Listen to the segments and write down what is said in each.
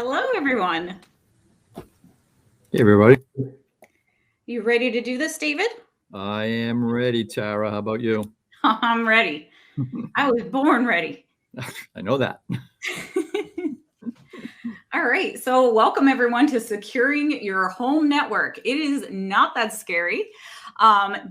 Hello, everyone. Hey, everybody. You ready to do this, David? I am ready, Tara. How about you? I'm ready. I was born ready. I know that. All right. So, welcome everyone to Securing Your Home Network. It is not that scary.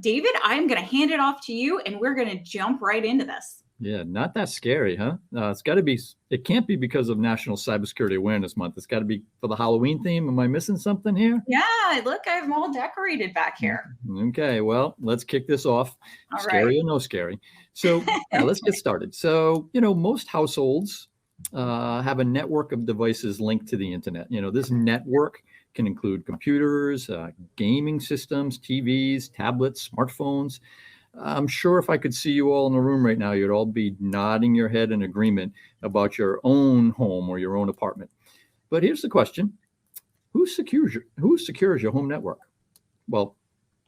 David, I'm going to hand it off to you and we're going to jump right into this. Yeah, not that scary, huh? It's got to be, it can't be because of National Cybersecurity Awareness Month. It's got to be for the Halloween theme. Am I missing something here? Yeah, look, I have them all decorated back here. Okay, well, let's kick this off. All Scary right. or no scary. So, yeah, let's get started. So, most households have a network of devices linked to the internet. This network can include computers, gaming systems, TVs, tablets, smartphones. I'm sure if I could see you all in the room right now, you'd all be nodding your head in agreement about your own home or your own apartment. But here's the question. Who secures your home network? Well,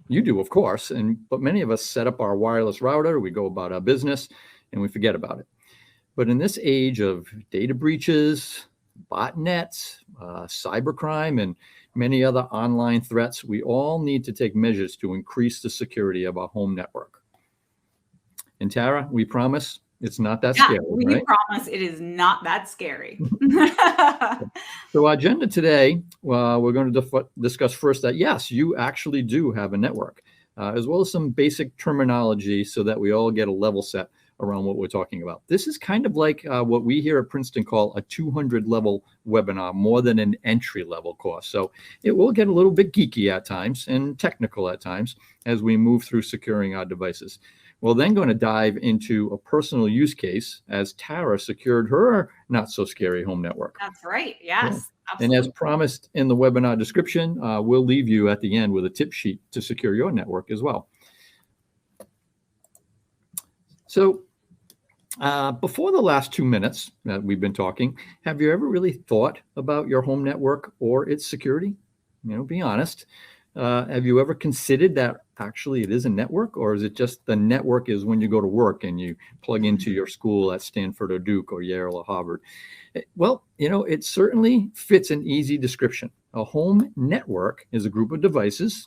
you do, of course, but many of us set up our wireless router, we go about our business, and we forget about it. But in this age of data breaches, botnets, cybercrime, and many other online threats, we all need to take measures to increase the security of our home network. And Tara, we promise it's not that scary, we right? promise it is not that scary. So our agenda today, we're going to discuss first that, yes, you actually do have a network, as well as some basic terminology so that we all get a level set around what we're talking about. This is kind of like what we here at Princeton call a 200-level webinar, more than an entry-level course. So it will get a little bit geeky at times and technical at times as we move through securing our devices. We're then going to dive into a personal use case as Tara secured her not so scary home network. That's right. Yes. Yeah. And as promised in the webinar description, we'll leave you at the end with a tip sheet to secure your network as well. So before the last 2 minutes that we've been talking, have you ever really thought about your home network or its security? Be honest. Have you ever considered that actually it is a network, or is it just the network is when you go to work and you plug into your school at Stanford or Duke or Yale or Harvard? Well, it certainly fits an easy description. A home network is a group of devices,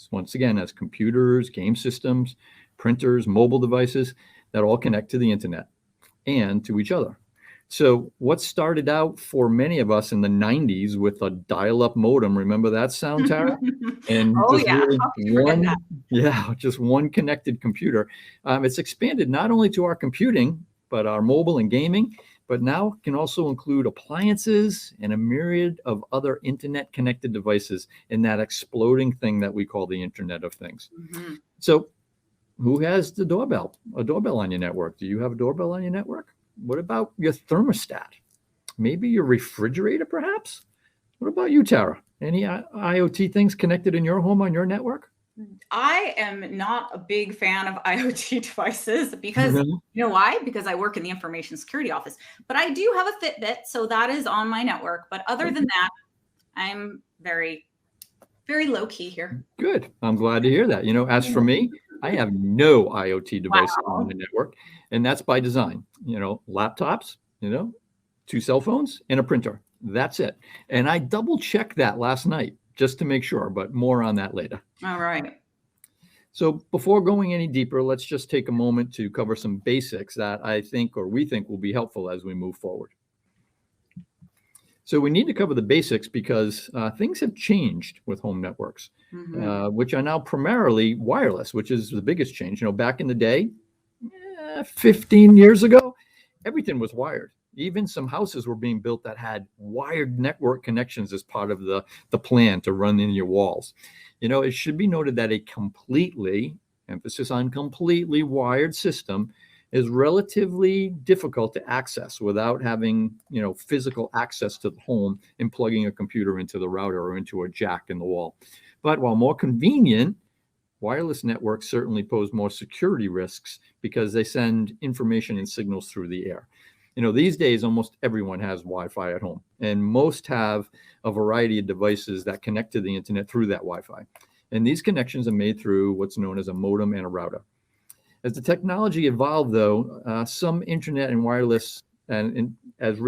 once again, as computers, game systems, printers, mobile devices that all connect to the internet and to each other. So what started out for many of us in the 90s with a dial-up modem, remember that sound, Tara? And just one connected computer. It's expanded not only to our computing, but our mobile and gaming, but now can also include appliances and a myriad of other internet-connected devices in that exploding thing that we call the Internet of Things. Mm-hmm. So who has a doorbell on your network? Do you have a doorbell on your network? What about your thermostat? Maybe your refrigerator, perhaps? What about you, Tara? Any IoT things connected in your home on your network? I am not a big fan of IoT devices because, you know why? Because I work in the information security office. But I do have a Fitbit, so that is on my network. But other than that, I'm very, very low key here. Good. I'm glad to hear that. As for me, I have no IoT devices on the network, and that's by design. Laptops, 2 cell phones and a printer. That's it. And I double checked that last night just to make sure, but more on that later. All right. So before going any deeper, let's just take a moment to cover some basics that we think will be helpful as we move forward. So we need to cover the basics because things have changed with home networks, which are now primarily wireless, which is the biggest change. Back in the day, 15 years ago, everything was wired. Even some houses were being built that had wired network connections as part of the plan to run in your walls. It should be noted that a emphasis on completely wired system is relatively difficult to access without having, physical access to the home and plugging a computer into the router or into a jack in the wall. But while more convenient, wireless networks certainly pose more security risks because they send information and signals through the air. These days, almost everyone has Wi-Fi at home, and most have a variety of devices that connect to the internet through that Wi-Fi. And these connections are made through what's known as a modem and a router. As the technology evolved, though, some internet and wireless and as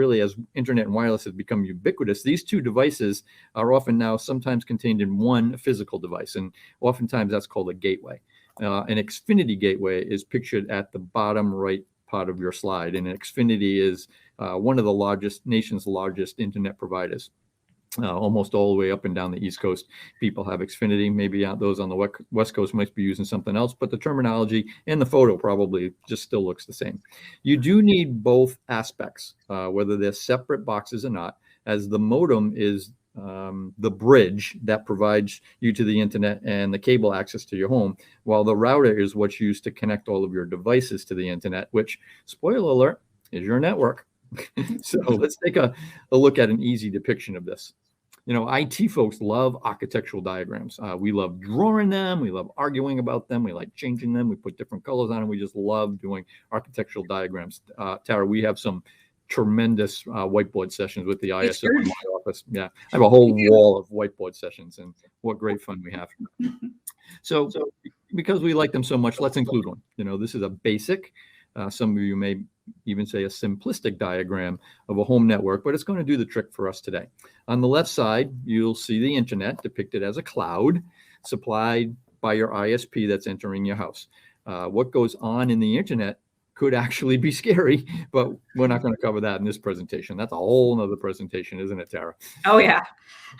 internet and wireless has become ubiquitous, these two devices are often now sometimes contained in one physical device, and oftentimes that's called a gateway. An Xfinity gateway is pictured at the bottom right part of your slide, and Xfinity is one of the nation's largest internet providers. Almost all the way up and down the East Coast, people have Xfinity. Maybe those on the West Coast might be using something else, but the terminology and the photo probably just still looks the same. You do need both aspects, whether they're separate boxes or not, as the modem is the bridge that provides you to the internet and the cable access to your home, while the router is what's used to connect all of your devices to the internet, which, spoiler alert, is your network. So let's take a look at an easy depiction of this. IT folks love architectural diagrams. We love drawing them. We love arguing about them. We like changing them. We put different colors on them. We just love doing architectural diagrams. Tara, we have some tremendous whiteboard sessions with the ISO in my office. Yeah, I have a whole wall of whiteboard sessions, and what great fun we have. So because we like them so much, let's include one. This is a basic, some of you may even say a simplistic diagram of a home network, but it's going to do the trick for us today. On the left side, you'll see the internet depicted as a cloud supplied by your ISP that's entering your house. What goes on in the internet could actually be scary, but we're not going to cover that in this presentation. That's a whole nother presentation, isn't it, Tara? Oh, yeah.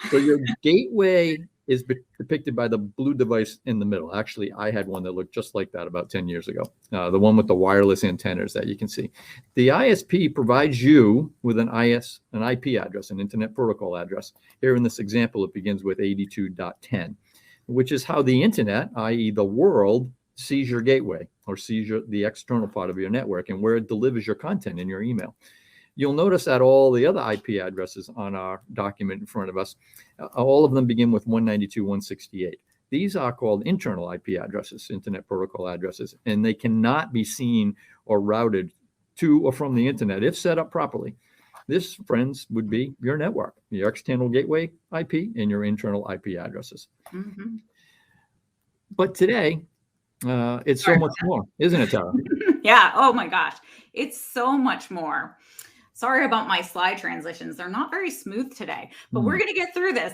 So your gateway is depicted by the blue device in the middle. Actually, I had one that looked just like that about 10 years ago, the one with the wireless antennas that you can see. The ISP provides you with an IP address, an Internet Protocol address. Here in this example, it begins with 82.10, which is how the internet, i.e. the world, sees your gateway or sees the external part of your network and where it delivers your content in your email. You'll notice that all the other IP addresses on our document in front of us, all of them begin with 192.168. These are called internal IP addresses, Internet Protocol addresses, and they cannot be seen or routed to or from the internet if set up properly. This, friends, would be your network, your external gateway IP and your internal IP addresses. Mm-hmm. But today, it's so much more, isn't it, Tara? Yeah. Oh my gosh. It's so much more. Sorry about my slide transitions. They're not very smooth today, but we're going to get through this.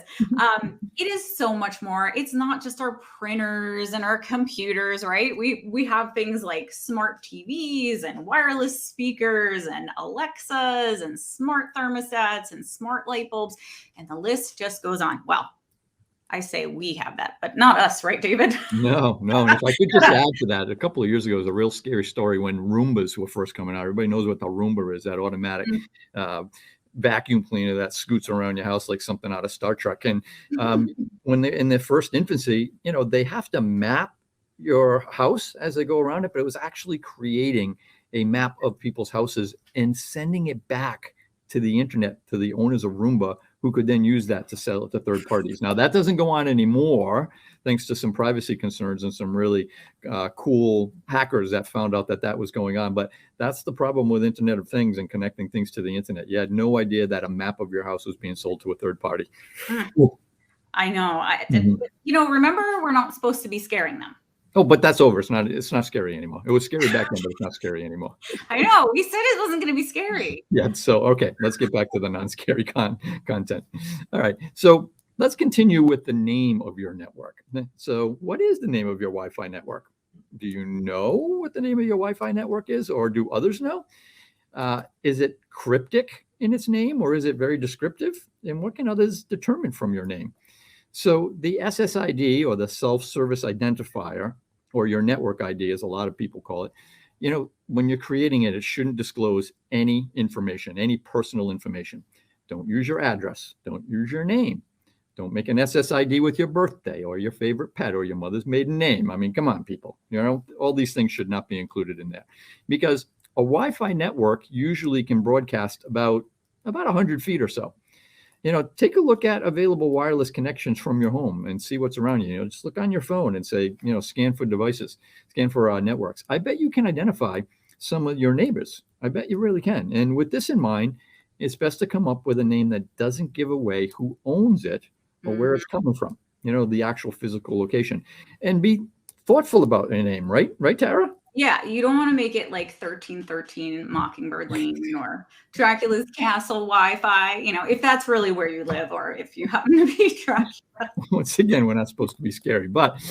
It is so much more. It's not just our printers and our computers, right? We have things like smart TVs and wireless speakers and Alexas and smart thermostats and smart light bulbs, and the list just goes on. Well, I say we have that, but not us, right, David? No. And if I could just add to that, a couple of years ago, it was a real scary story when Roombas were first coming out. Everybody knows what the Roomba is, that automatic vacuum cleaner that scoots around your house like something out of Star Trek. And when they're in their first infancy, they have to map your house as they go around it, but it was actually creating a map of people's houses and sending it back to the internet, to the owners of Roomba, who could then use that to sell it to third parties. Now, that doesn't go on anymore, thanks to some privacy concerns and some really cool hackers that found out that was going on. But that's the problem with Internet of Things and connecting things to the internet. You had no idea that a map of your house was being sold to a third party. I know. Remember, we're not supposed to be scaring them. Oh, but that's over. It's not scary anymore. It was scary back then, but it's not scary anymore. I know. We said it wasn't going to be scary. Yeah. So, okay, let's get back to the non-scary content. All right. So let's continue with the name of your network. So what is the name of your Wi-Fi network? Do you know what the name of your Wi-Fi network is, or do others know? Is it cryptic in its name, or is it very descriptive? And what can others determine from your name? So the SSID, or the self-service identifier, or your network ID, as a lot of people call it, when you're creating it, it shouldn't disclose any information, any personal information. Don't use your address. Don't use your name. Don't make an SSID with your birthday or your favorite pet or your mother's maiden name. I mean, come on, people. All these things should not be included in there, because a Wi-Fi network usually can broadcast about 100 feet or so. Take a look at available wireless connections from your home and see what's around you. Just look on your phone and say, scan for devices, scan for networks. I bet you can identify some of your neighbors. I bet you really can. And with this in mind, it's best to come up with a name that doesn't give away who owns it or where it's coming from, the actual physical location. And be thoughtful about a name, right? Right, Tara? Yeah, you don't want to make it like 1313 Mockingbird Lane or Dracula's Castle Wi-Fi, if that's really where you live or if you happen to be Dracula. Once again, we're not supposed to be scary, but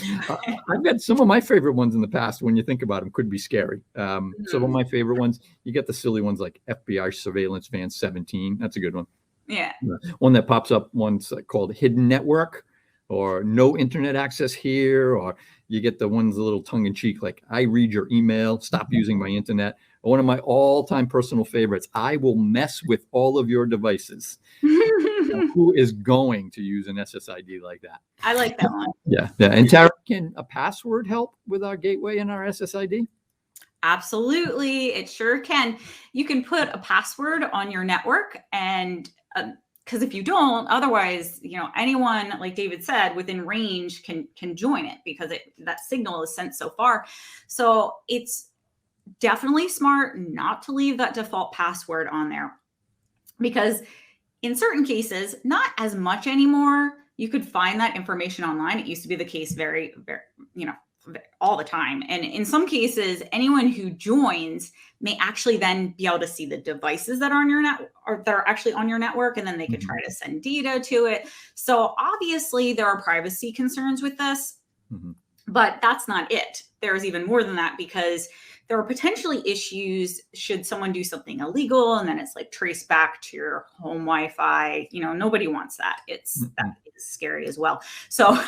I've got some of my favorite ones in the past. When you think about them, could be scary. Some of my favorite ones, you get the silly ones like FBI Surveillance Van 17. That's a good one. Yeah. One that pops up once called Hidden Network or No Internet Access Here, or you get the ones a little tongue in cheek, like I read your email, stop using my internet. Or one of my all-time personal favorites, I will mess with all of your devices. Who is going to use an SSID like that? I like that one. Yeah. And Tara, can a password help with our gateway and our SSID? Absolutely. It sure can. You can put a password on your network, and because if you don't, otherwise, anyone, like David said, within range can join it because that signal is sent so far. So it's definitely smart not to leave that default password on there, because in certain cases, not as much anymore, you could find that information online. It used to be the case very, very, all the time. And in some cases, anyone who joins may actually then be able to see the devices that are on your net or that are actually on your network, and then they could try to send data to it. So obviously there are privacy concerns with this, but that's not it. There's even more than that, because there are potentially issues should someone do something illegal and then it's like traced back to your home Wi-Fi. Nobody wants that. That is scary as well. So,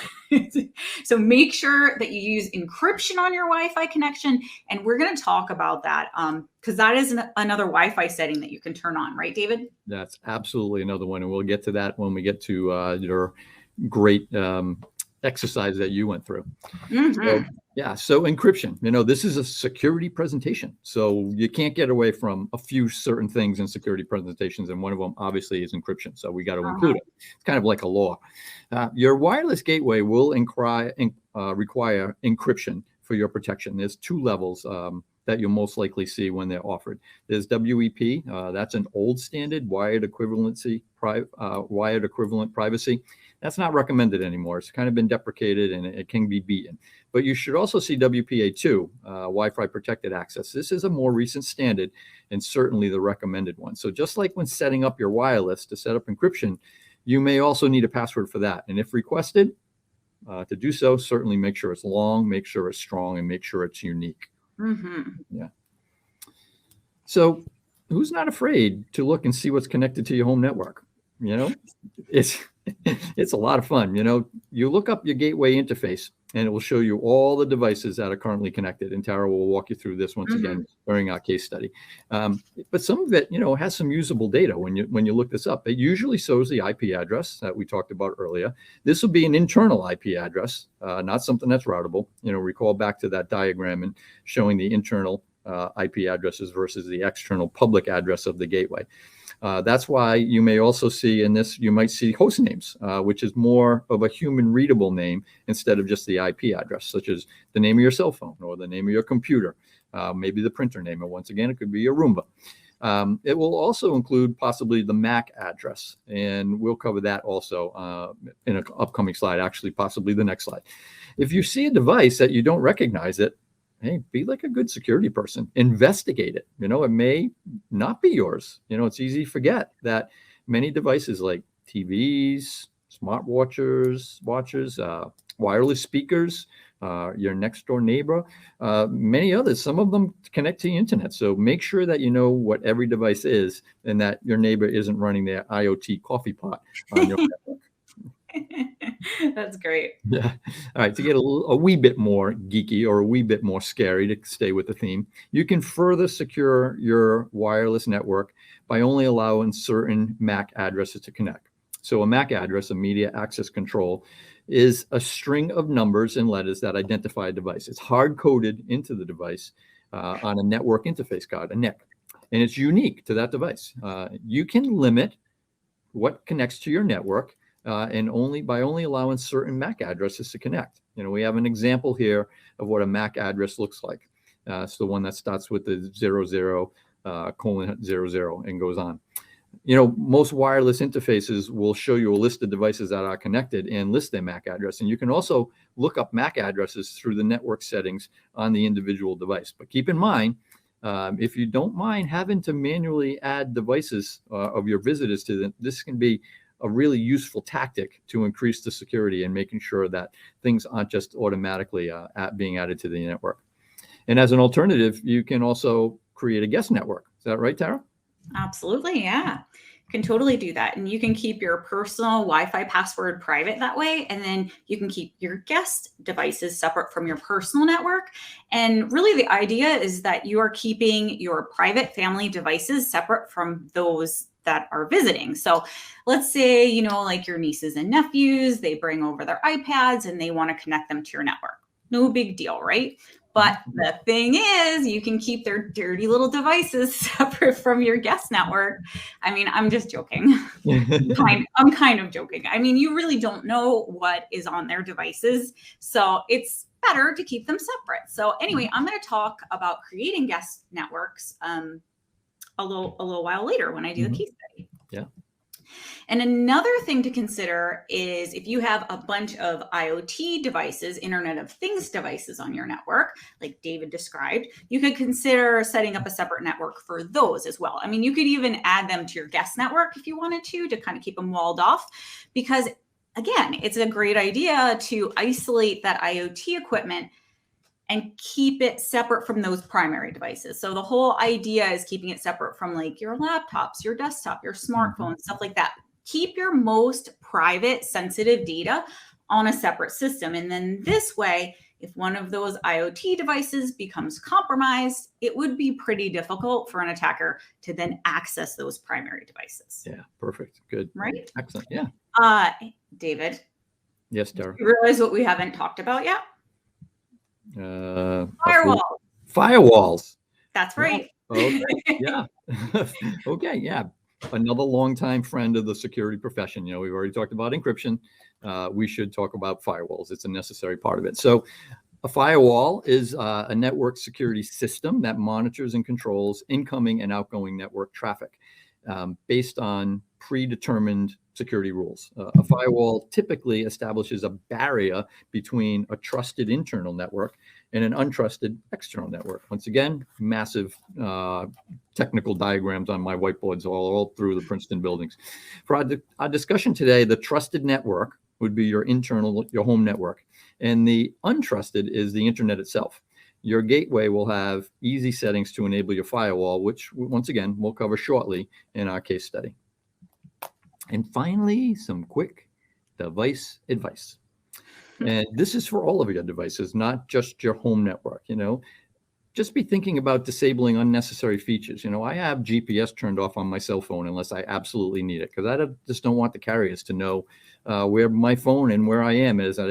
so make sure that you use encryption on your Wi-Fi connection. And we're going to talk about that because that is another Wi-Fi setting that you can turn on, right, David? That's absolutely another one. And we'll get to that when we get to your great exercise that you went through. So encryption, this is a security presentation. So you can't get away from a few certain things in security presentations. And one of them obviously is encryption. So we got to include it. It's kind of like a law. Your wireless gateway will require encryption for your protection. There's two levels that you'll most likely see when they're offered. There's WEP. That's an old standard, wired equivalent privacy. That's not recommended anymore. It's kind of been deprecated and it can be beaten. But you should also see WPA2, Wi-Fi protected access. This is a more recent standard and certainly the recommended one. So just like when setting up your wireless to set up encryption, you may also need a password for that. And if requested, to do so, certainly make sure it's long, make sure it's strong, and make sure it's unique. Yeah. So who's not afraid to look and see what's connected to your home network? It's a lot of fun. You look up your gateway interface and it will show you all the devices that are currently connected. And Tara will walk you through this once again during our case study. But some of it, has some usable data when you look this up. It usually shows the IP address that we talked about earlier. This will be an internal IP address, not something that's routable. Recall back to that diagram and showing the internal IP addresses versus the external public address of the gateway. That's why you may also see in this, you might see host names, which is more of a human readable name instead of just the IP address, such as the name of your cell phone or the name of your computer, maybe the printer name. And once again, it could be your Roomba. It will also include possibly the MAC address, and we'll cover that also in an upcoming slide, actually, possibly the next slide. If you see a device that you don't recognize it, hey, be like a good security person. Investigate it. It may not be yours. It's easy to forget that many devices like TVs, smartwatches, wireless speakers, your next door neighbor, many others, some of them connect to the internet. So make sure that you know what every device is and that your neighbor isn't running their IoT coffee pot on your network. That's great. Yeah. All right. To get a wee bit more geeky or a wee bit more scary, to stay with the theme, you can further secure your wireless network by only allowing certain MAC addresses to connect. So a MAC address, a media access control, is a string of numbers and letters that identify a device. It's hard-coded into the device on a network interface card, a NIC, and it's unique to that device. You can limit what connects to your network and by only allowing certain MAC addresses to connect. We have an example here of what a MAC address looks like. It's the one that starts with the 00:00 and goes on. most wireless interfaces will show you a list of devices that are connected and list their MAC address. And you can also look up MAC addresses through the network settings on the individual device. But keep in mind, if you don't mind having to manually add devices of your visitors to them, this can be a really useful tactic to increase the security and making sure that things aren't just automatically being added to the network. And as an alternative, you can also create a guest network. Is that right, Tara? Absolutely, yeah. You can totally do that. And you can keep your personal Wi-Fi password private that way. And then you can keep your guest devices separate from your personal network. And really the idea is that you are keeping your private family devices separate from those that are visiting. So let's say, like your nieces and nephews, they bring over their iPads and they want to connect them to your network. No big deal, right? But the thing is, you can keep their dirty little devices separate from your guest network. I mean, I'm just joking. I'm kind of joking. I mean, you really don't know what is on their devices. So it's better to keep them separate. So anyway, I'm going to talk about creating guest networks a little while later when I do the case study. Yeah. And another thing to consider is if you have a bunch of IoT devices, Internet of Things devices on your network, like David described, you could consider setting up a separate network for those as well. I mean, you could even add them to your guest network if you wanted to kind of keep them walled off, because again, it's a great idea to isolate that IoT equipment and keep it separate from those primary devices. So the whole idea is keeping it separate from like your laptops, your desktop, your smartphone, stuff like that. Keep your most private, sensitive data on a separate system. And then this way, if one of those IoT devices becomes compromised, it would be pretty difficult for an attacker to then access those primary devices. Yeah, perfect. Good. Right? Excellent. Yeah. David. Yes, Tara. You realize what we haven't talked about yet? Firewalls. Firewalls. That's right. Okay. Yeah. Okay. Yeah. Another longtime friend of the security profession. We've already talked about encryption. We should talk about firewalls. It's a necessary part of it. So a firewall is a network security system that monitors and controls incoming and outgoing network traffic based on predetermined security rules. A firewall typically establishes a barrier between a trusted internal network and an untrusted external network. Once again, massive technical diagrams on my whiteboards all through the Princeton buildings. For our discussion today, the trusted network would be your home network, and the untrusted is the internet itself. Your gateway will have easy settings to enable your firewall, which once again, we'll cover shortly in our case study. And finally, some quick device advice. And this is for all of your devices, not just your home network. Just be thinking about disabling unnecessary features. I have GPS turned off on my cell phone unless I absolutely need it, because I just don't want the carriers to know where my phone and where I am is at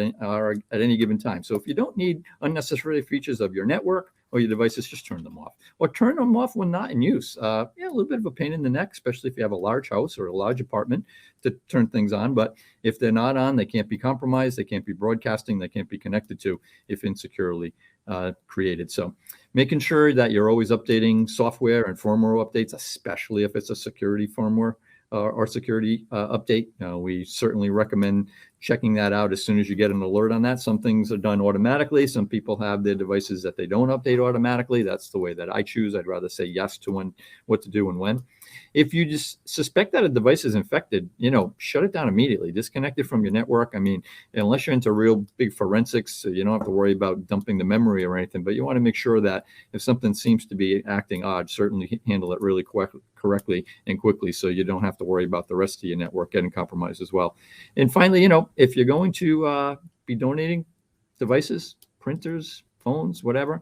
any given time. So if you don't need unnecessary features of your network or your devices, just turn them off, or turn them off when not in use. A little bit of a pain in the neck, especially if you have a large house or a large apartment, to turn things on. But if they're not on, they can't be compromised, they can't be broadcasting, they can't be connected to if insecurely created. So making sure that you're always updating software and firmware updates, especially if it's a security firmware or security update. We certainly recommend checking that out as soon as you get an alert on that. Some things are done automatically. Some people have their devices that they don't update automatically. That's the way that I choose. I'd rather say yes to what to do and when. If you just suspect that a device is infected, shut it down immediately. Disconnect it from your network. I mean, unless you're into real big forensics, you don't have to worry about dumping the memory or anything, but you want to make sure that if something seems to be acting odd, certainly handle it really correctly and quickly, so you don't have to worry about the rest of your network getting compromised as well. And finally, if you're going to be donating devices, printers, phones, whatever,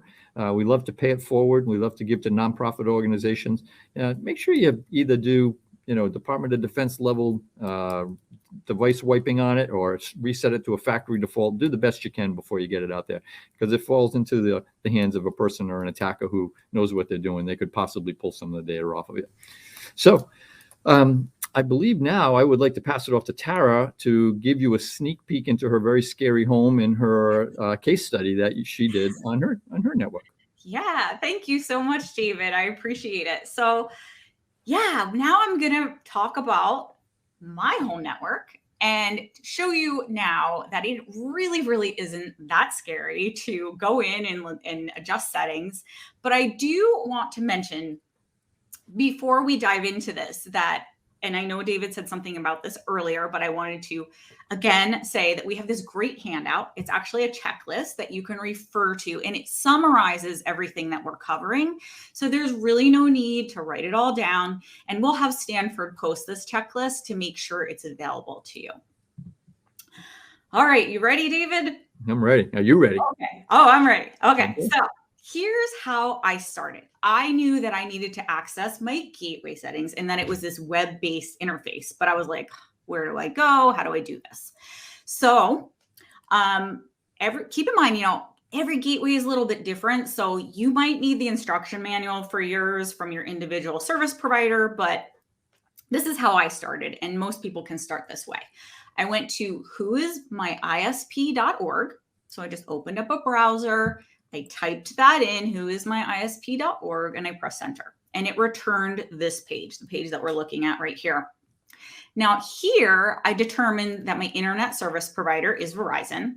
we love to pay it forward. We love to give to nonprofit organizations. Make sure you either do, Department of Defense level device wiping on it, or reset it to a factory default. Do the best you can before you get it out there, because it falls into the hands of a person or an attacker who knows what they're doing. They could possibly pull some of the data off of it. So I believe now I would like to pass it off to Tara to give you a sneak peek into her very scary home in her case study that she did on her network. Yeah, thank you so much, David. I appreciate it. So yeah, now I'm going to talk about my home network and show you now that it really, really isn't that scary to go in and adjust settings. But I do want to mention before we dive into this that, and I know David said something about this earlier, but I wanted to again say that we have this great handout. It's actually a checklist that you can refer to, and it summarizes everything that we're covering. So there's really no need to write it all down. And we'll have Stanford post this checklist to make sure it's available to you. All right, you ready, David? I'm ready. Are you ready? Okay. Oh, I'm ready. Okay. So here's how I started. I knew that I needed to access my gateway settings and that it was this web-based interface, but I was like, where do I go? How do I do this? So keep in mind, every gateway is a little bit different. So you might need the instruction manual for yours from your individual service provider, but this is how I started, and most people can start this way. I went to whoismyisp.org. So I just opened up a browser. I typed that in, whoismyisp.org, and I pressed enter. And it returned this page, the page that we're looking at right here. Now here, I determined that my internet service provider is Verizon.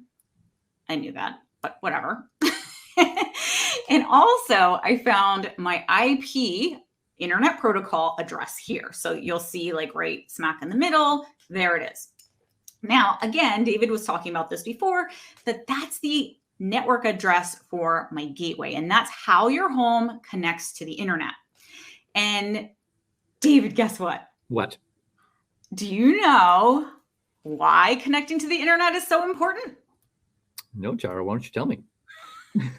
I knew that, but whatever. And also I found my IP internet protocol address here. So you'll see like right smack in the middle, there it is. Now, again, David was talking about this before, that's the network address for my gateway. And that's how your home connects to the internet. And David, guess what? What? Do you know why connecting to the internet is so important? No, Tara, why don't you tell me? Because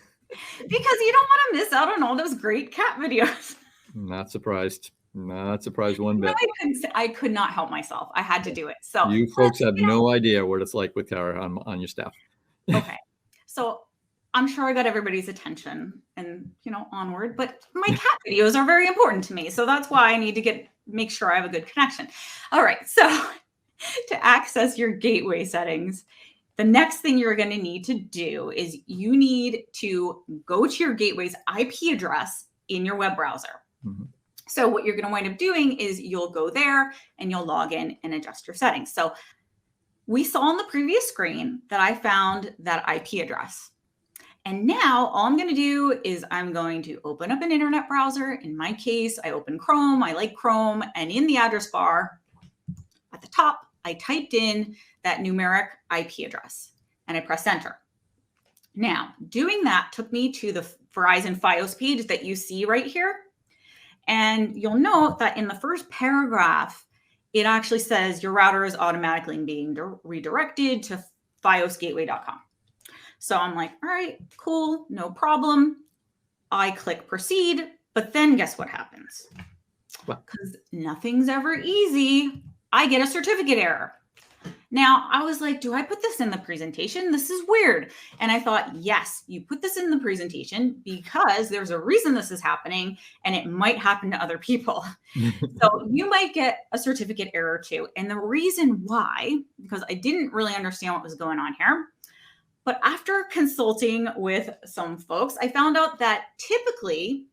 you don't want to miss out on all those great cat videos. Not surprised. Not surprised one bit. I could not help myself. I had to do it. So you folks have no idea what it's like with Tara on your staff. Okay. So I'm sure I got everybody's attention and, onward, but my cat videos are very important to me. So that's why I need to make sure I have a good connection. All right. So to access your gateway settings, the next thing you're going to need to do is you need to go to your gateway's IP address in your web browser. Mm-hmm. So what you're going to wind up doing is you'll go there and you'll log in and adjust your settings. So we saw on the previous screen that I found that IP address. And now all I'm going to do is I'm going to open up an internet browser. In my case, I open Chrome. I like Chrome. And in the address bar at the top, I typed in that numeric IP address and I pressed enter. Now, doing that took me to the Verizon FiOS page that you see right here. And you'll note that in the first paragraph, it actually says your router is automatically being redirected to fiosgateway.com. So I'm like, all right, cool, no problem. I click proceed, but then guess what happens? Because nothing's ever easy. I get a certificate error. Now, I was like, do I put this in the presentation? This is weird. And I thought, yes, you put this in the presentation because there's a reason this is happening and it might happen to other people. So you might get a certificate error too. And the reason why, because I didn't really understand what was going on here, but after consulting with some folks, I found out that typically,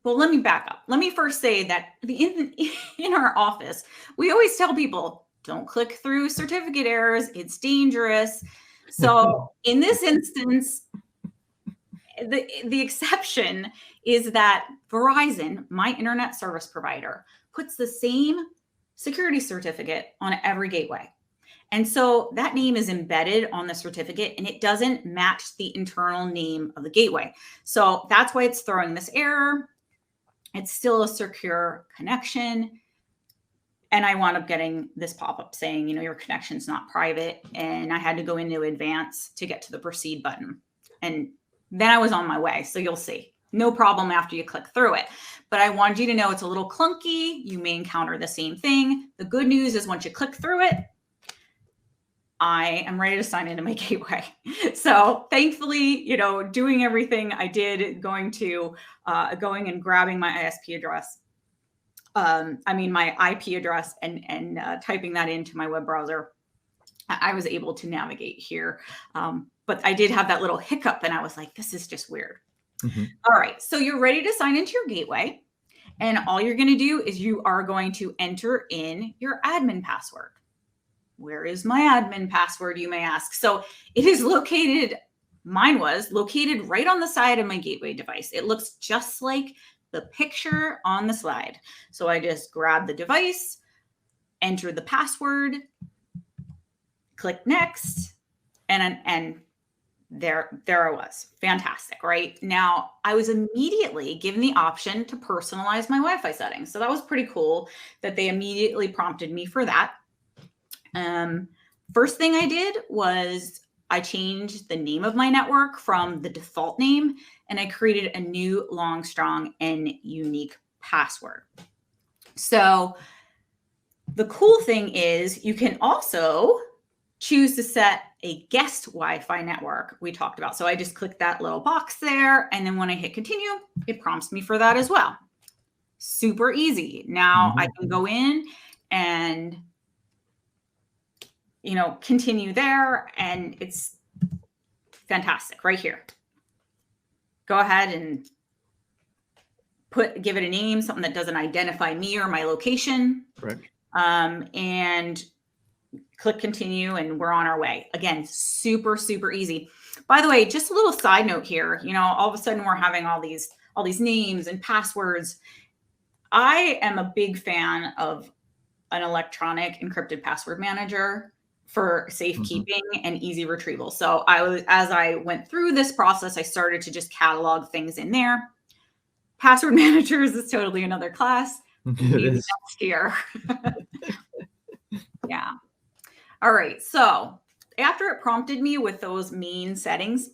well, let me back up. Let me first say that in our office, we always tell people, don't click through certificate errors. It's dangerous. So in this instance, the exception is that Verizon, my internet service provider, puts the same security certificate on every gateway. And so that name is embedded on the certificate and it doesn't match the internal name of the gateway. So that's why it's throwing this error. It's still a secure connection. And I wound up getting this pop-up saying, your connection's not private. And I had to go into advance to get to the proceed button. And then I was on my way. So you'll see. No problem after you click through it. But I wanted you to know it's a little clunky. You may encounter the same thing. The good news is once you click through it, I am ready to sign into my gateway. So thankfully, doing everything I did, going and grabbing my ISP address, my IP address and typing that into my web browser, I was able to navigate here. But I did have that little hiccup and I was like, this is just weird. All right, so you're ready to sign into your gateway. And all you're going to do is you are going to enter in your admin password. Where is my admin password, you may ask? So it is located, mine was located right on the side of my gateway device. It looks just like the picture on the slide. So I just grab the device, enter the password, click next, and there I was. Fantastic, right? Now, I was immediately given the option to personalize my Wi-Fi settings. So that was pretty cool that they immediately prompted me for that. First thing I did was I changed the name of my network from the default name, and I created a new long, strong, and unique password. So the cool thing is you can also choose to set a guest Wi-Fi network we talked about. So I just click that little box there. And then when I hit continue, it prompts me for that as well. Super easy. Now I can go in and, continue there. And it's fantastic right here. Go ahead and give it a name, something that doesn't identify me or my location. Correct. And click continue, and we're on our way. Again, super, super easy. By the way, just a little side note here, all of a sudden we're having all these names and passwords. I am a big fan of an electronic encrypted password manager for safekeeping and easy retrieval. So as I went through this process, I started to just catalog things in there. Password managers is totally another class. Maybe next year. Yeah. All right. So after it prompted me with those main settings,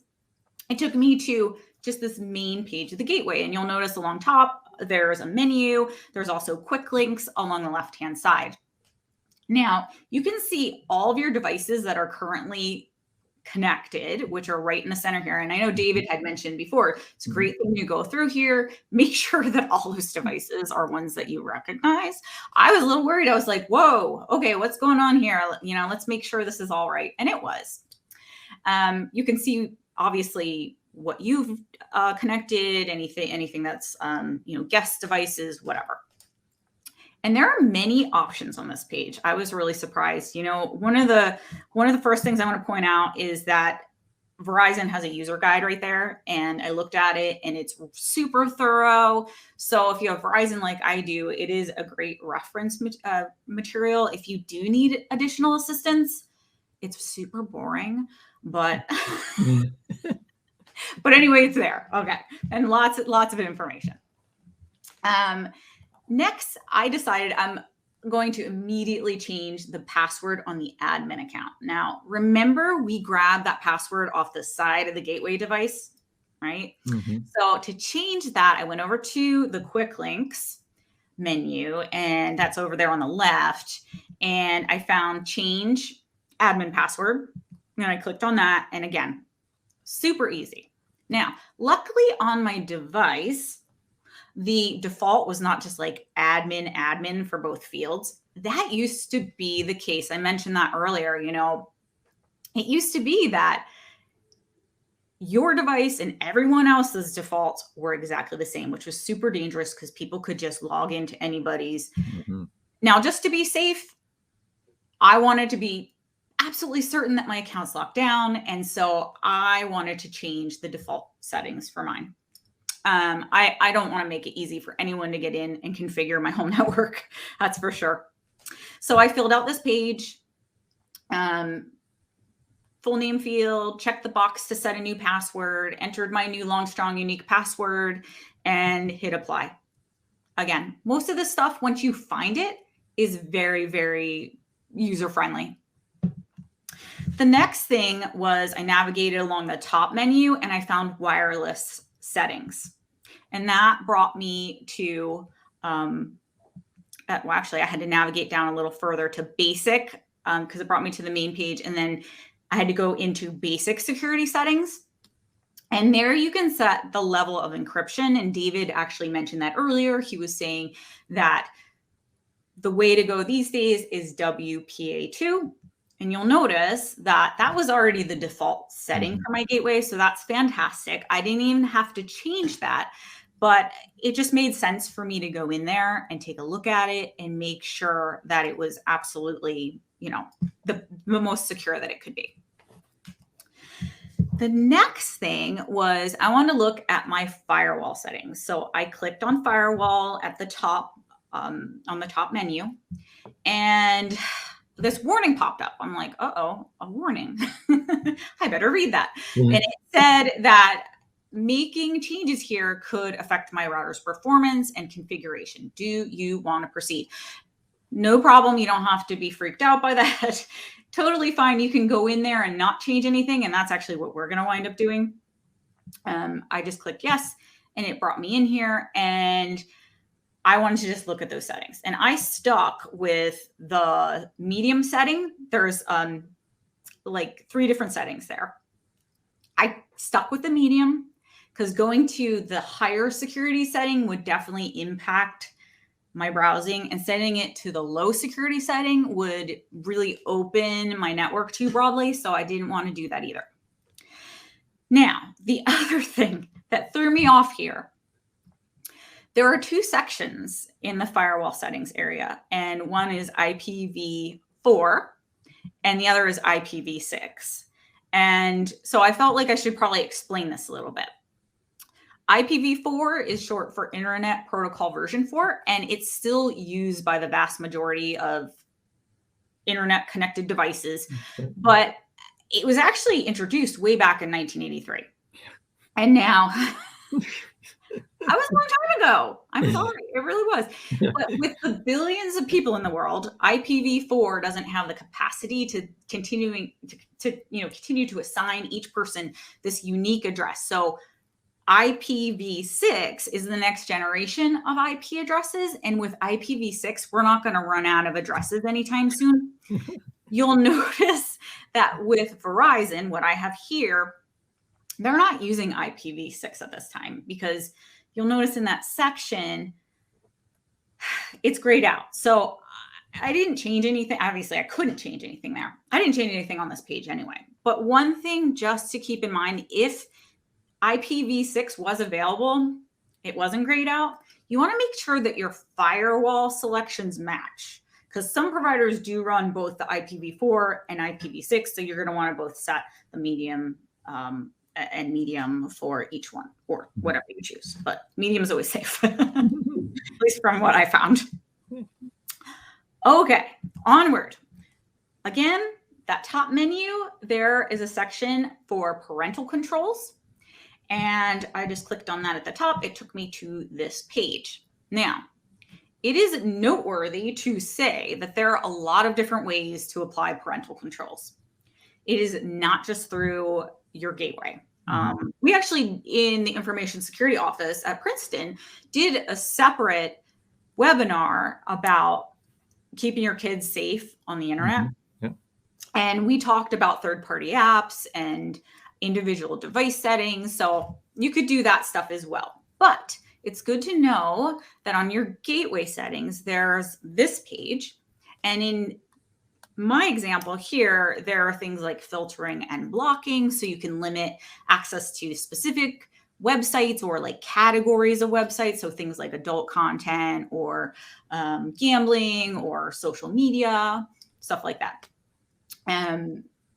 it took me to just this main page of the gateway. And you'll notice along top, there's a menu. There's also quick links along the left-hand side. Now, you can see all of your devices that are currently connected, which are right in the center here. And I know David had mentioned before, it's a great thing you go through here, make sure that all those devices are ones that you recognize. I was a little worried. I was like, whoa, okay, what's going on here? Let's make sure this is all right. And it was. You can see obviously what you've connected, anything that's, guest devices, whatever. And there are many options on this page. I was really surprised. One of the first things I want to point out is that Verizon has a user guide right there. And I looked at it and it's super thorough. So if you have Verizon like I do, it is a great reference material. If you do need additional assistance, it's super boring, but but anyway, it's there. Okay. And lots of information. Next, I decided I'm going to immediately change the password on the admin account. Now, remember we grabbed that password off the side of the gateway device, right? So to change that, I went over to the quick links menu, and that's over there on the left. And I found change admin password, and I clicked on that. And again, super easy. Now, luckily on my device, the default was not just like admin for both fields. That used to be the case. I mentioned that earlier. It used to be that your device and everyone else's defaults were exactly the same, which was super dangerous because people could just log into anybody's. Now, just to be safe, I wanted to be absolutely certain that my account's locked down. And so I wanted to change the default settings for mine. I don't want to make it easy for anyone to get in and configure my home network. That's for sure. So I filled out this page, full name field, checked the box to set a new password, entered my new long, strong, unique password, and hit apply. Again, most of this stuff, once you find it, is very, very user-friendly. The next thing was I navigated along the top menu and I found wireless settings. And that brought me to, actually I had to navigate down a little further to basic because it brought me to the main page. And then I had to go into basic security settings. And there you can set the level of encryption. And David actually mentioned that earlier. He was saying that the way to go these days is WPA2. And you'll notice that that was already the default setting for my gateway. So that's fantastic. I didn't even have to change that, but it just made sense for me to go in there and take a look at it and make sure that it was absolutely, the most secure that it could be. The next thing was I want to look at my firewall settings. So I clicked on firewall at the top, on the top menu, and this warning popped up. I'm like, uh-oh, a warning. I better read that. And it said that making changes here could affect my router's performance and configuration. Do you want to proceed? No problem. You don't have to be freaked out by that. Totally fine. You can go in there and not change anything. And that's actually what we're going to wind up doing. I just clicked yes, and it brought me in here, and I wanted to just look at those settings. And I stuck with the medium setting. There's like 3 different settings there. I stuck with the medium because going to the higher security setting would definitely impact my browsing, and setting it to the low security setting would really open my network too broadly. So I didn't want to do that either. Now, the other thing that threw me off here, there are 2 sections in the firewall settings area, and one is IPv4 and the other is IPv6. And so I felt like I should probably explain this a little bit. IPv4 is short for Internet Protocol version 4, and it's still used by the vast majority of internet connected devices, but it was actually introduced way back in 1983. And now, that was a long time ago. I'm sorry, it really was. But with the billions of people in the world, IPv4 doesn't have the capacity to continue to assign each person this unique address. So IPv6 is the next generation of IP addresses. And with IPv6, we're not going to run out of addresses anytime soon. You'll notice that with Verizon, what I have here, they're not using IPv6 at this time, because you'll notice in that section, it's grayed out. So I didn't change anything. Obviously, I couldn't change anything there. I didn't change anything on this page anyway. But one thing just to keep in mind, if IPv6 was available, it wasn't grayed out, you want to make sure that your firewall selections match, because some providers do run both the IPv4 and IPv6. So you're going to want to both set the medium and medium for each one, or whatever you choose. But medium is always safe, at least from what I found. Okay, onward. Again, that top menu, there is a section for parental controls. And I just clicked on that at the top. It took me to this page. Now, it is noteworthy to say that there are a lot of different ways to apply parental controls. It is not just through your gateway. We actually, in the information security office at Princeton, did a separate webinar about keeping your kids safe on the internet. And we talked about third-party apps and individual device settings. So you could do that stuff as well. But it's good to know that on your gateway settings, there's this page. And in my example here, there are things like filtering and blocking. So you can limit access to specific websites or like categories of websites. So things like adult content or gambling or social media, stuff like that.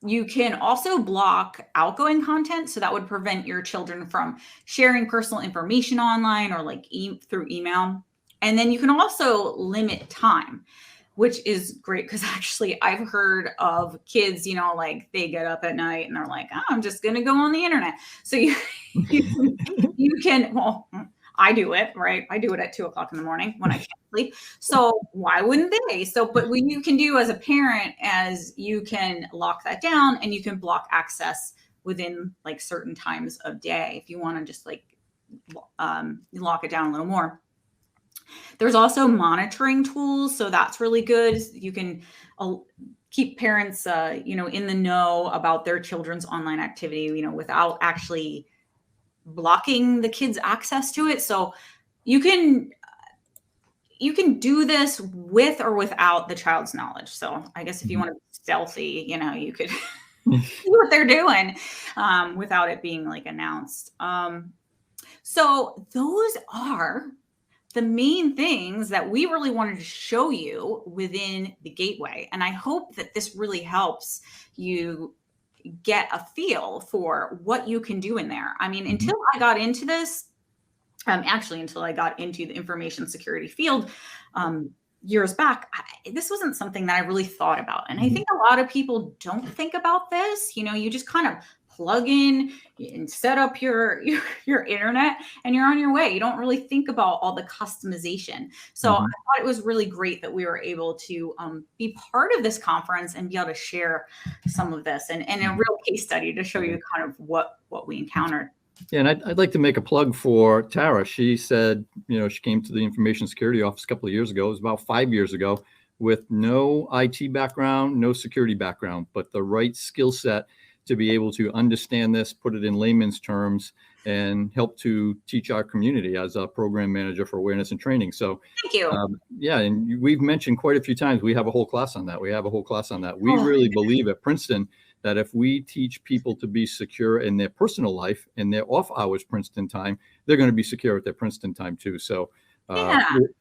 You can also block outgoing content. So that would prevent your children from sharing personal information online or like through email. And then you can also limit time, which is great, because actually I've heard of kids, like they get up at night and they're like, oh, I'm just going to go on the internet. So you can, well, I do it, right? I do it at 2:00 in the morning when I can't sleep. So why wouldn't they? So, but what you can do as a parent, as you can lock that down, and you can block access within like certain times of day if you want to just like lock it down a little more. There's also monitoring tools. So that's really good. You can keep parents, in the know about their children's online activity, without actually blocking the kids' access to it. So you can do this with or without the child's knowledge. So I guess if you want to stealthy, you could see what they're doing without it being like announced. So those are the main things that we really wanted to show you within the gateway. And I hope that this really helps you get a feel for what you can do in there. I mean, until I got into this, until I got into the information security field years back, this wasn't something that I really thought about. And I think a lot of people don't think about this. You just kind of plug in and set up your internet and you're on your way. You don't really think about all the customization. So I thought it was really great that we were able to be part of this conference and be able to share some of this and a real case study to show you kind of what we encountered. Yeah, and I'd like to make a plug for Tara. She said, she came to the Information Security Office a couple of years ago. It was about 5 years ago, with no IT background, no security background, but the right skill set to be able to understand this, put it in layman's terms, and help to teach our community as a program manager for awareness and training. So thank you. Yeah, and we've mentioned quite a few times, we have a whole class on that. We really believe at Princeton that if we teach people to be secure in their personal life, in their off hours Princeton time, they're going to be secure at their Princeton time too. So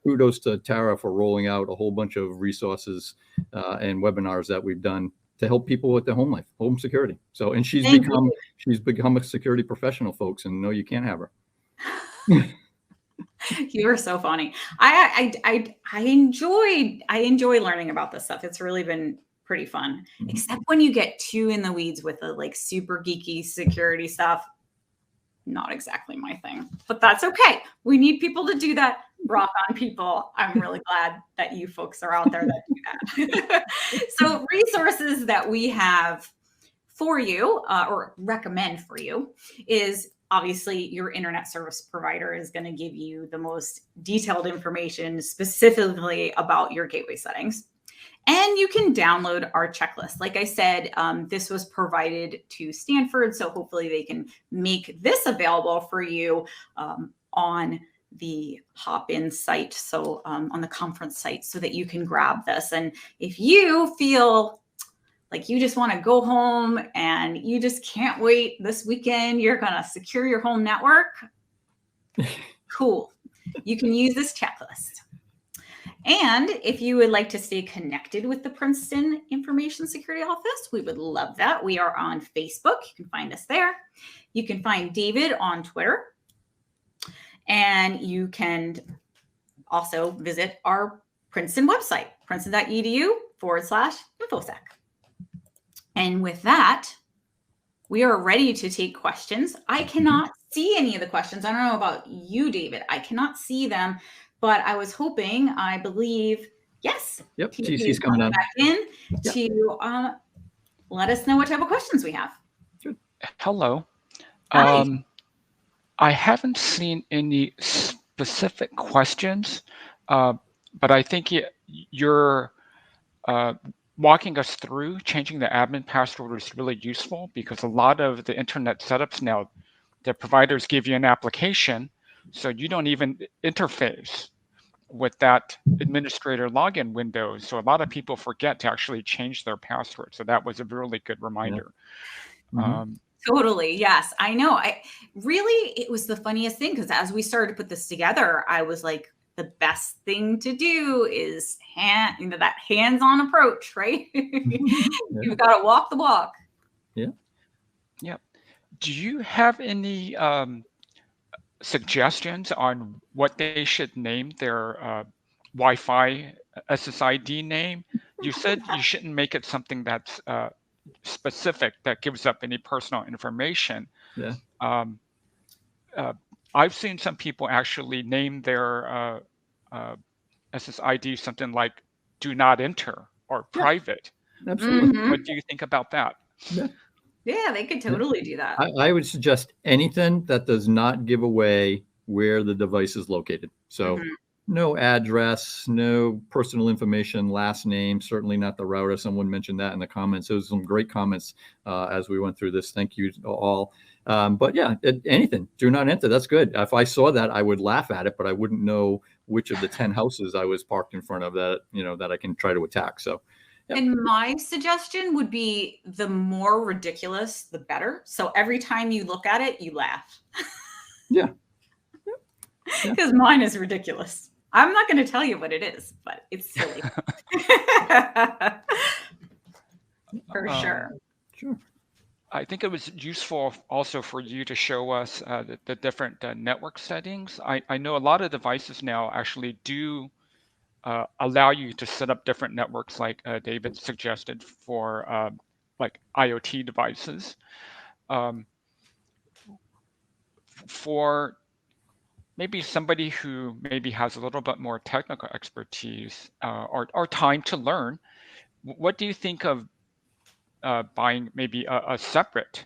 kudos to Tara for rolling out a whole bunch of resources and webinars that we've done to help people with their home life, home security. So, and she's become a security professional, folks, and no, you can't have her. You are so funny. I enjoy learning about this stuff. It's really been pretty fun, except when you get too in the weeds with the like super geeky security stuff. Not exactly my thing, but that's okay. We need people to do that. Rock on, people. I'm really glad that you folks are out there that do that. So resources that we have for you or recommend for you is obviously your internet service provider is going to give you the most detailed information specifically about your gateway settings. And you can download our checklist. Like I said, this was provided to Stanford, so hopefully they can make this available for you on the Hop-In site, so on the conference site, so that you can grab this. And if you feel like you just want to go home and you just can't wait this weekend, you're going to secure your home network, cool. You can use this checklist. And if you would like to stay connected with the Princeton Information Security Office, we would love that. We are on Facebook. You can find us there. You can find David on Twitter. And you can also visit our Princeton website, princeton.edu/InfoSec. And with that, we are ready to take questions. I cannot see any of the questions. I don't know about you, David. I cannot see them. But I was hoping, I believe, yes. Yep, TC's coming on back in to let us know what type of questions we have. Good. Hello. Hi. I haven't seen any specific questions, but I think you're walking us through changing the admin password is really useful, because a lot of the internet setups now, the providers give you an application, so you don't even interface with that administrator login window. So a lot of people forget to actually change their password. So that was a really good reminder. Yeah. Totally. Yes, I know. It was the funniest thing, because as we started to put this together, I was like, the best thing to do is that hands-on approach, right? You've got to walk the walk. Yeah. Yeah. Do you have any suggestions on what they should name their Wi-Fi SSID name? You said you shouldn't make it something that's specific that gives up any personal information. Yeah. I've seen some people actually name their SSID something like "do not enter" or "private." Absolutely. What do you think about that? Yeah, they could totally do that. I would suggest anything that does not give away where the device is located. So no address, no personal information, last name, certainly not the router. Someone mentioned that in the comments. There was some great comments as we went through this. Thank you to all. But yeah, anything, do not enter. That's good. If I saw that, I would laugh at it, but I wouldn't know which of the 10 houses I was parked in front of that, that I can try to attack. So Yep. And my suggestion would be the more ridiculous, the better. So every time you look at it, you laugh. Yeah. Because mine is ridiculous. I'm not going to tell you what it is, but it's silly. For sure. Sure. I think it was useful also for you to show us the different network settings. I know a lot of devices now actually do allow you to set up different networks, like David suggested, for like IoT devices. For maybe somebody who maybe has a little bit more technical expertise or time to learn, what do you think of buying maybe a separate,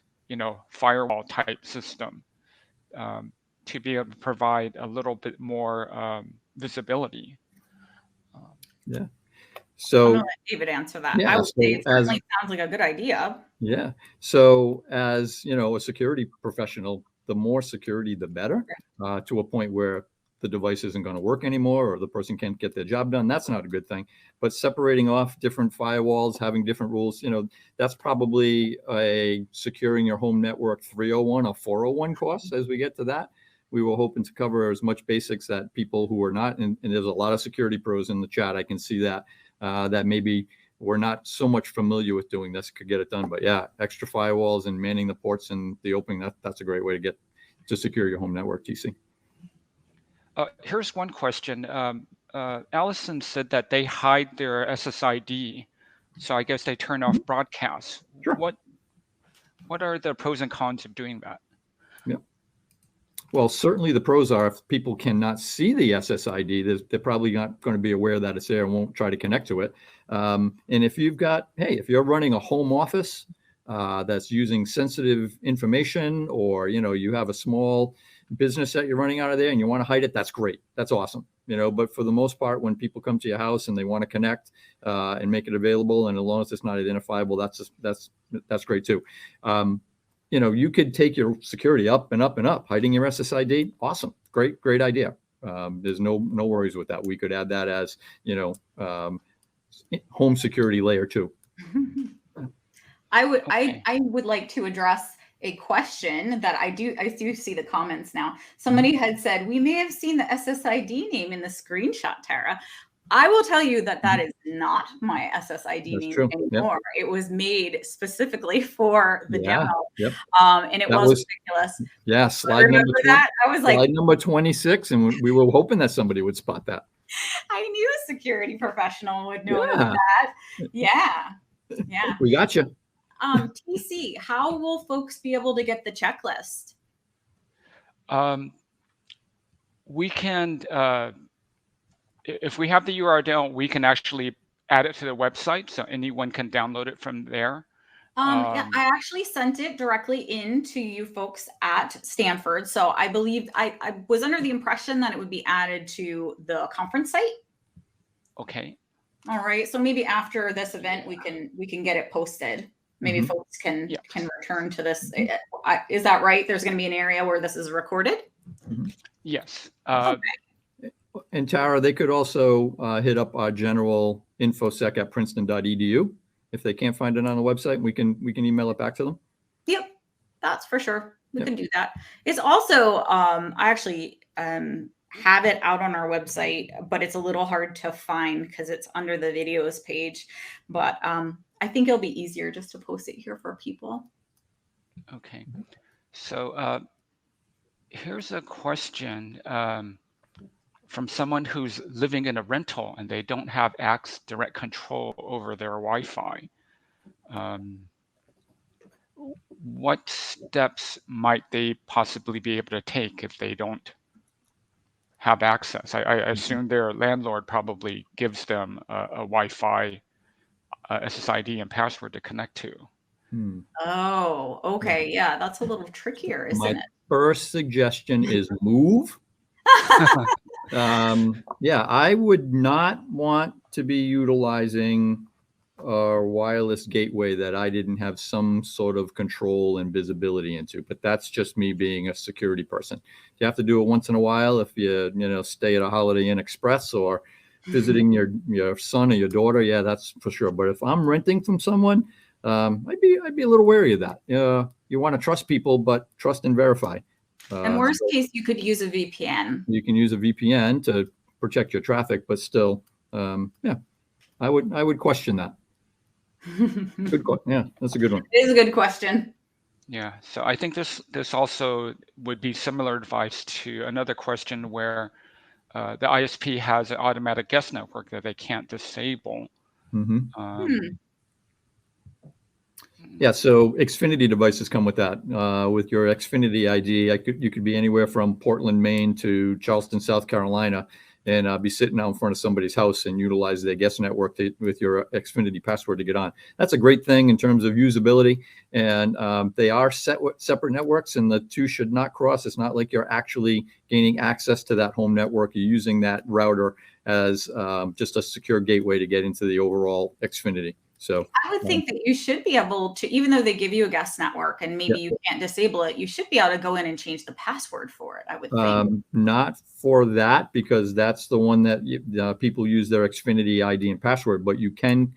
firewall type system to be able to provide a little bit more visibility? Yeah. I'm So gonna let David answer that. yeah, I would so say it certainly sounds like a good idea. yeah. So as a security professional, the more security, the better, to a point where the device isn't going to work anymore or the person can't get their job done. That's not a good thing. But separating off different firewalls, having different rules, that's probably a securing your home network 301 or 401 course as we get to that. We were hoping to cover as much basics that people who are not, and there's a lot of security pros in the chat. I can see that, that maybe we're not so much familiar with doing this could get it done. But yeah, extra firewalls and manning the ports and the opening, that's a great way to get to secure your home network, TC. Here's one question. Allison said that they hide their SSID, so I guess they turn off broadcasts. Sure. What are the pros and cons of doing that? Yeah. Well, certainly the pros are if people cannot see the SSID, they're probably not going to be aware that it's there and won't try to connect to it. And if if you're running a home office that's using sensitive information, or, you have a small business that you're running out of there and you want to hide it, that's great. That's awesome. But for the most part, when people come to your house and they want to connect and make it available, and as long as it's not identifiable, that's great too. You could take your security up and up and up, hiding your SSID. Awesome. Great idea. There's no worries with that. We could add that as, home security layer 2. I would like to address a question that I do see the comments now. Somebody had said, we may have seen the SSID name in the screenshot, Tara. I will tell you that is not my SSID name anymore. Yep. It was made specifically for the demo. Yep. And it was ridiculous. Yeah, slide number that. I was like, slide number 26, and we were hoping that somebody would spot that. I knew a security professional would know that. Yeah. Yeah. We got you. TC, how will folks be able to get the checklist? We can, if we have the URL, we can actually add it to the website, so anyone can download it from there. Yeah, I actually sent it directly in to you folks at Stanford. So I believe I was under the impression that it would be added to the conference site. Okay. All right. So maybe after this event, we can get it posted. Maybe folks can return to this. Is that right? There's going to be an area where this is recorded? Yes. Okay. And Tara, they could also hit up our general InfoSec at Princeton.edu. If they can't find it on the website, we can email it back to them. Yep, that's for sure. We can do that. It's also, I actually have it out on our website, but it's a little hard to find because it's under the videos page. But I think it'll be easier just to post it here for people. Okay. So here's a question from someone who's living in a rental and they don't have direct control over their Wi-Fi. What steps might they possibly be able to take if they don't have access? I assume their landlord probably gives them a Wi-Fi SSID and password to connect to. Oh, okay. Yeah, that's a little trickier, isn't it? My first suggestion is move. Yeah, I would not want to be utilizing a wireless gateway that I didn't have some sort of control and visibility into, but that's just me being a security person. You have to do it once in a while if you stay at a Holiday Inn Express or visiting your son or your daughter, yeah, that's for sure. But if I'm renting from someone, I'd be a little wary of that. You want to trust people, but trust and verify. And worst case, you could use a VPN. You can use a VPN to protect your traffic, but still, yeah, I would question that. Good question. Yeah, that's a good one. It is a good question. Yeah, so I think this also would be similar advice to another question where the ISP has an automatic guest network that they can't disable. Yeah, so Xfinity devices come with that. With your Xfinity ID, you could be anywhere from Portland, Maine to Charleston, South Carolina, and be sitting out in front of somebody's house and utilize their guest network with your Xfinity password to get on. That's a great thing in terms of usability, and they are separate networks, and the two should not cross. It's not like you're actually gaining access to that home network. You're using that router as just a secure gateway to get into the overall Xfinity. So I would think that you should be able to, even though they give you a guest network and maybe you can't disable it, you should be able to go in and change the password for it, I would think. Not for that, because that's the one that people use their Xfinity ID and password, but you can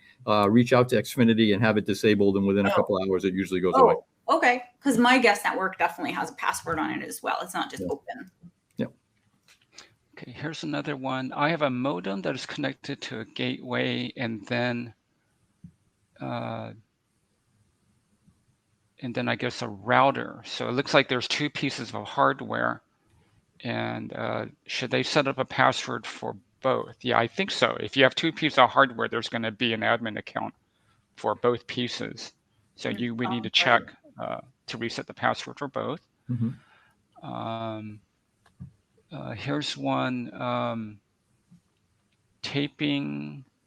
reach out to Xfinity and have it disabled, and within a couple of hours, it usually goes away. Okay, because my guest network definitely has a password on it as well. It's not just open. Okay, here's another one. I have a modem that is connected to a gateway, and then I guess a router. So it looks like there's two pieces of hardware, and should they set up a password for both? Yeah, I think so. If you have two pieces of hardware, there's going to be an admin account for both pieces. So we need to check to reset the password for both. Here's one,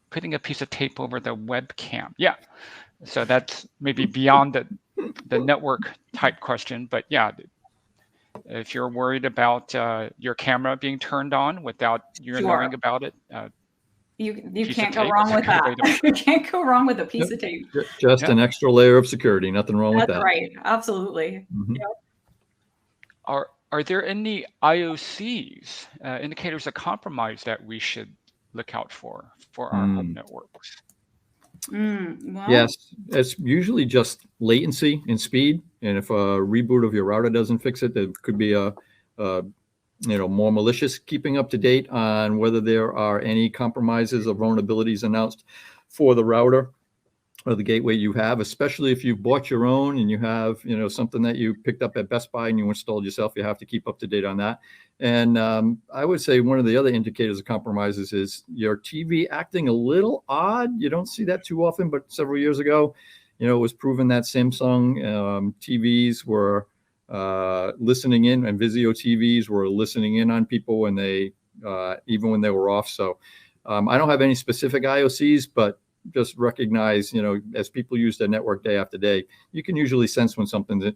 putting a piece of tape over the webcam. Yeah, so that's maybe beyond the network type question, but yeah, if you're worried about your camera being turned on without you knowing about it, you can't go wrong with that. You can't go wrong with a piece of tape. Just an extra layer of security. Nothing wrong with that. That's right. Absolutely. Are there any IOCs, indicators of compromise, that we should look out for our home networks? Well, yes, it's usually just latency and speed. And if a reboot of your router doesn't fix it, there could be a more malicious keeping up to date on whether there are any compromises or vulnerabilities announced for the router or the gateway you have, especially if you bought your own and you have, something that you picked up at Best Buy and you installed yourself. You have to keep up to date on that. And I would say one of the other indicators of compromises is your TV acting a little odd. You don't see that too often, but several years ago, it was proven that Samsung TVs were listening in, and Vizio TVs were listening in on people when they, even when they were off. So I don't have any specific IOCs, but just recognize, as people use their network day after day, you can usually sense when something's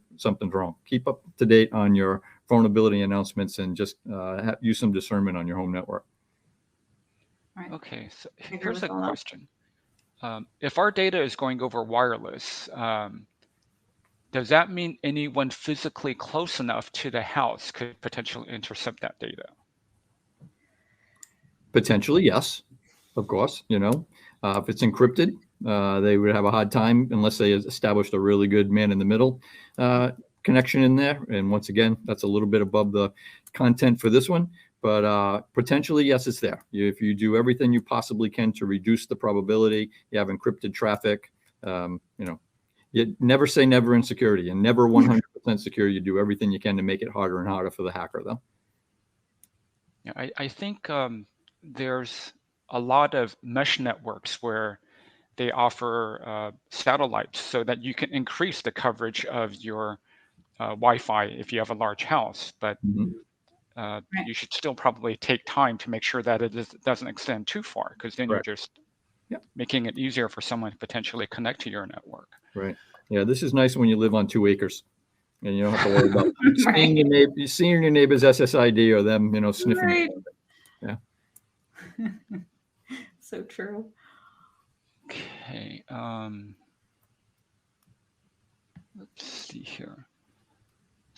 wrong. Keep up to date on your vulnerability announcements and just use some discernment on your home network. Right. Okay, so here's a question. If our data is going over wireless, does that mean anyone physically close enough to the house could potentially intercept that data? Potentially, yes, of course. If it's encrypted, they would have a hard time unless they established a really good man-in-the-middle connection in there. And once again, that's a little bit above the content for this one. But potentially, yes, it's there. If you do everything you possibly can to reduce the probability, you have encrypted traffic. You never say never in security, and never 100% secure. You do everything you can to make it harder and harder for the hacker, though. Yeah, I think there's a lot of mesh networks where they offer satellites so that you can increase the coverage of your Wi-Fi if you have a large house, but you should still probably take time to make sure that it doesn't extend too far, because then you're just making it easier for someone to potentially connect to your network. Right. Yeah, this is nice when you live on 2 acres and you don't have to worry about seeing your neighbor's SSID or them, sniffing. Right. Yeah. So true. Okay. Let's see here.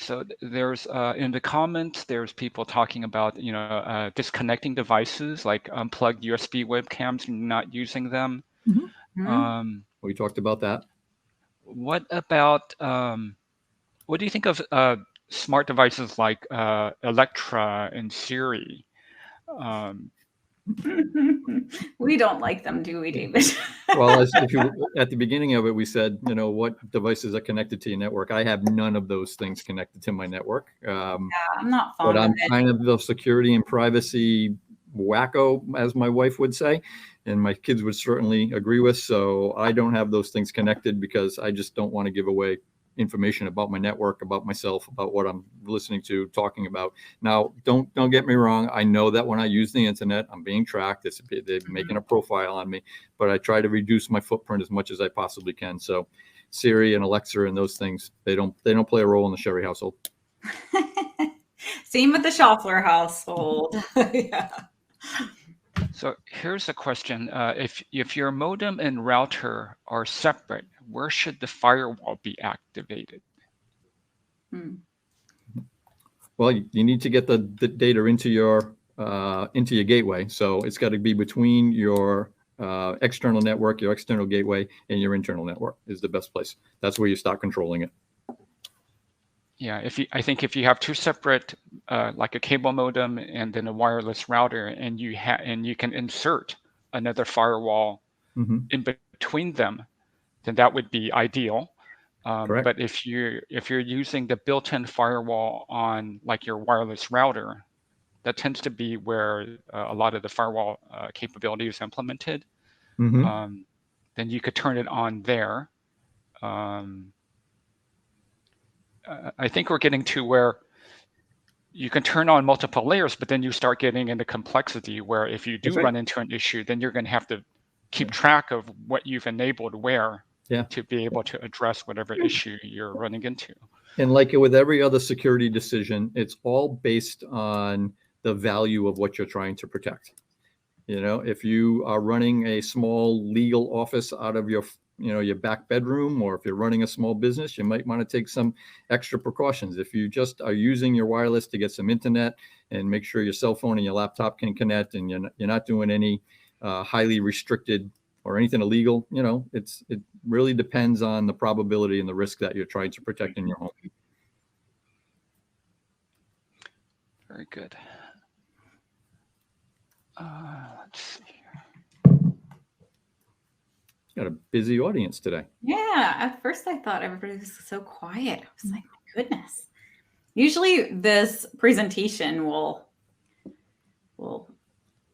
So there's in the comments, there's people talking about, disconnecting devices, like unplugged USB webcams, not using them. We talked about that. What about, what do you think of smart devices like Electra and Siri? We don't like them, do we, David? Well, at the beginning of it, we said, what devices are connected to your network. I have none of those things connected to my network. I'm not fond but of I'm it. kind of the security and privacy wacko, as my wife would say, and my kids would certainly agree with. So I don't have those things connected because I just don't want to give away information about my network, about myself, about what I'm listening to, talking about. Now, don't get me wrong. I know that when I use the internet, I'm being tracked. They're making a profile on me, but I try to reduce my footprint as much as I possibly can. So Siri and Alexa and those things, they don't play a role in the Sherry household. Same with the Schaufler household. Yeah. So here's a question. If your modem and router are separate, where should the firewall be activated? Well, you need to get the data into your gateway. So it's got to be between your external network, your external gateway, and your internal network is the best place. That's where you start controlling it. Yeah, I think if you have two separate, like a cable modem and then a wireless router, and you can insert another firewall in between them, then that would be ideal. But if you're using the built-in firewall on like your wireless router, that tends to be where a lot of the firewall capability is implemented. Then you could turn it on there. I think we're getting to where you can turn on multiple layers, but then you start getting into complexity where if you do run into an issue, then you're going to have to keep track of what you've enabled where to be able to address whatever issue you're running into. And like with every other security decision, it's all based on the value of what you're trying to protect. If you are running a small legal office out of your back bedroom, or if you're running a small business, you might want to take some extra precautions. If you just are using your wireless to get some internet and make sure your cell phone and your laptop can connect, and you're not doing any highly restricted or anything illegal, it really depends on the probability and the risk that you're trying to protect in your home. Very good. Let's see here. Got a busy audience today. Yeah, at first I thought everybody was so quiet. I was like, my goodness. Usually this presentation will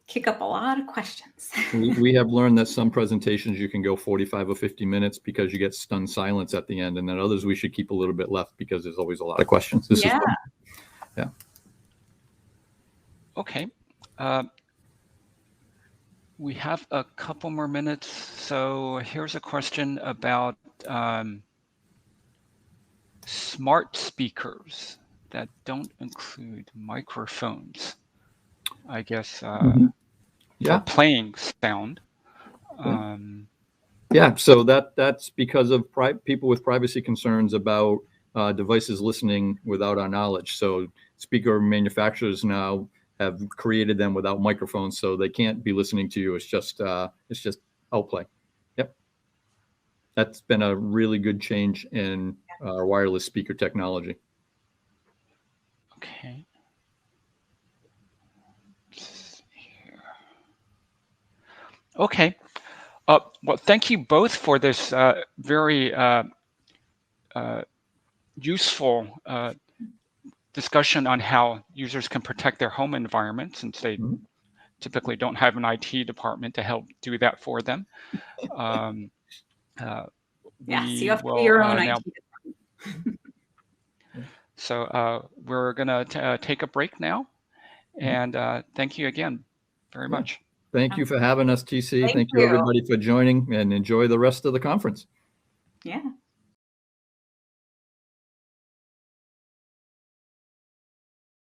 kick up a lot of questions. We have learned that some presentations you can go 45 or 50 minutes because you get stunned silence at the end, and then others we should keep a little bit left because there's always a lot of questions. This is fun. Yeah. Okay. We have a couple more minutes. So here's a question about smart speakers that don't include microphones, I guess, for playing sound. So that's because of people with privacy concerns about devices listening without our knowledge. So speaker manufacturers now have created them without microphones, so they can't be listening to you. It's just outplay. Yep. That's been a really good change in our wireless speaker technology. Okay. Let's see here. Okay. Well, thank you both for this very useful discussion on how users can protect their home environment, since they typically don't have an IT department to help do that for them. So you have to be your own IT department. So we're going to take a break now. And thank you again very much. Thank you for having us, TC. Thank you, everybody, for joining, and enjoy the rest of the conference. Yeah.